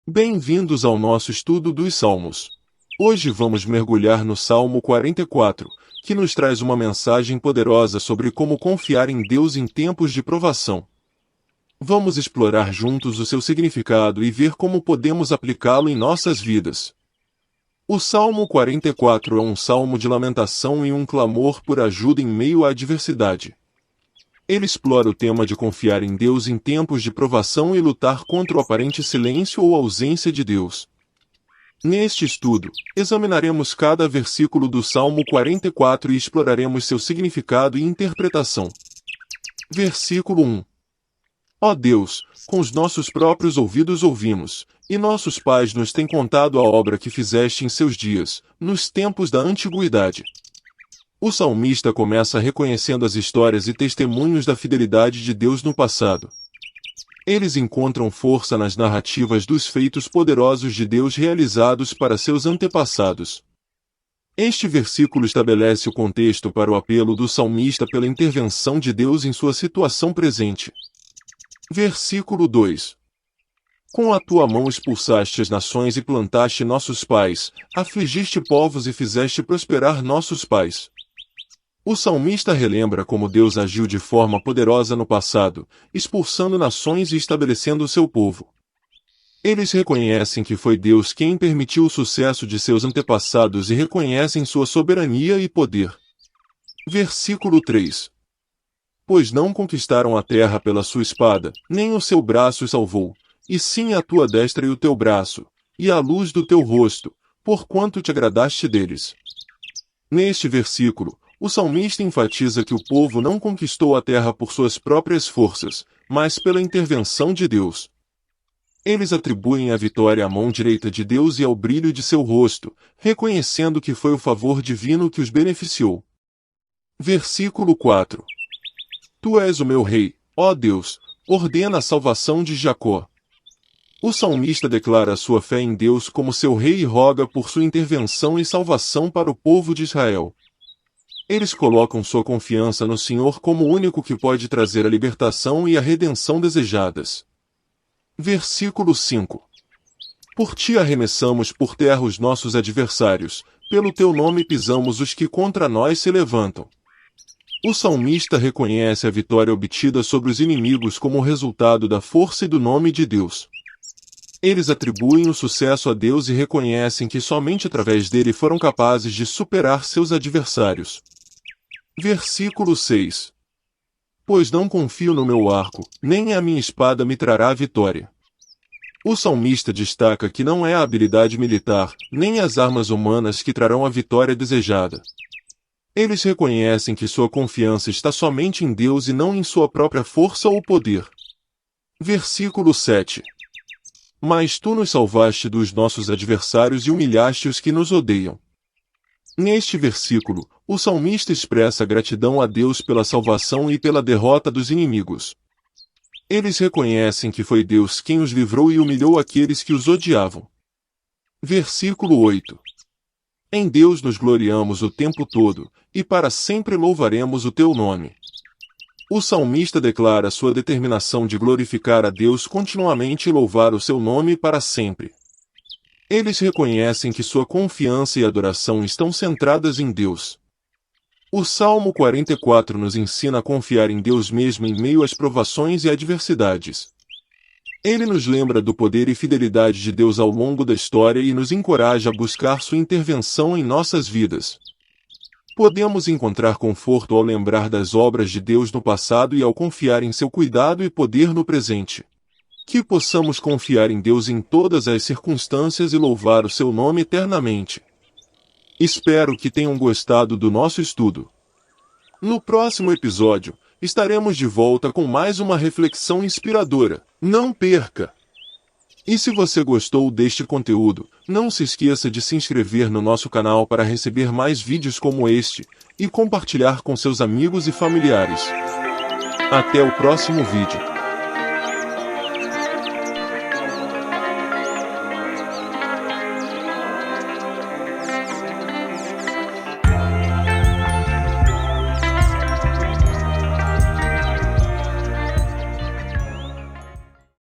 Bem-vindos ao nosso estudo dos Salmos. Hoje vamos mergulhar no Salmo 44, que nos traz uma mensagem poderosa sobre como confiar em Deus em tempos de provação. Vamos explorar juntos o seu significado e ver como podemos aplicá-lo em nossas vidas. O Salmo 44 é um salmo de lamentação e um clamor por ajuda em meio à adversidade. Ele explora o tema de confiar em Deus em tempos de provação e lutar contra o aparente silêncio ou ausência de Deus. Neste estudo, examinaremos cada versículo do Salmo 44 e exploraremos seu significado e interpretação. Versículo 1. Ó Deus, com os nossos próprios ouvidos ouvimos, e nossos pais nos têm contado a obra que fizeste em seus dias, nos tempos da antiguidade. O salmista começa reconhecendo as histórias e testemunhos da fidelidade de Deus no passado. Eles encontram força nas narrativas dos feitos poderosos de Deus realizados para seus antepassados. Este versículo estabelece o contexto para o apelo do salmista pela intervenção de Deus em sua situação presente. Versículo 2. Com a tua mão expulsaste as nações e plantaste nossos pais, afligiste povos e fizeste prosperar nossos pais. O salmista relembra como Deus agiu de forma poderosa no passado, expulsando nações e estabelecendo o seu povo. Eles reconhecem que foi Deus quem permitiu o sucesso de seus antepassados e reconhecem sua soberania e poder. Versículo 3. Pois não conquistaram a terra pela sua espada, nem o seu braço os salvou, e sim a tua destra e o teu braço, e a luz do teu rosto, porquanto te agradaste deles. Neste versículo, o salmista enfatiza que o povo não conquistou a terra por suas próprias forças, mas pela intervenção de Deus. Eles atribuem a vitória à mão direita de Deus e ao brilho de seu rosto, reconhecendo que foi o favor divino que os beneficiou. Versículo 4. Tu és o meu rei, ó Deus, ordena a salvação de Jacó. O salmista declara sua fé em Deus como seu rei e roga por sua intervenção e salvação para o povo de Israel. Eles colocam sua confiança no Senhor como o único que pode trazer a libertação e a redenção desejadas. Versículo 5. Por ti arremessamos por terra os nossos adversários, pelo teu nome pisamos os que contra nós se levantam. O salmista reconhece a vitória obtida sobre os inimigos como resultado da força e do nome de Deus. Eles atribuem o sucesso a Deus e reconhecem que somente através dele foram capazes de superar seus adversários. Versículo 6. Pois não confio no meu arco, nem a minha espada me trará vitória. O salmista destaca que não é a habilidade militar, nem as armas humanas que trarão a vitória desejada. Eles reconhecem que sua confiança está somente em Deus e não em sua própria força ou poder. Versículo 7. Mas tu nos salvaste dos nossos adversários e humilhaste os que nos odeiam. Neste versículo, o salmista expressa gratidão a Deus pela salvação e pela derrota dos inimigos. Eles reconhecem que foi Deus quem os livrou e humilhou aqueles que os odiavam. Versículo 8. Em Deus nos gloriamos o tempo todo, e para sempre louvaremos o teu nome. O salmista declara sua determinação de glorificar a Deus continuamente e louvar o seu nome para sempre. Eles reconhecem que sua confiança e adoração estão centradas em Deus. O Salmo 44 nos ensina a confiar em Deus mesmo em meio às provações e adversidades. Ele nos lembra do poder e fidelidade de Deus ao longo da história e nos encoraja a buscar sua intervenção em nossas vidas. Podemos encontrar conforto ao lembrar das obras de Deus no passado e ao confiar em seu cuidado e poder no presente. Que possamos confiar em Deus em todas as circunstâncias e louvar o seu nome eternamente. Espero que tenham gostado do nosso estudo. No próximo episódio, estaremos de volta com mais uma reflexão inspiradora. Não perca! E se você gostou deste conteúdo, não se esqueça de se inscrever no nosso canal para receber mais vídeos como este, e compartilhar com seus amigos e familiares. Até o próximo vídeo.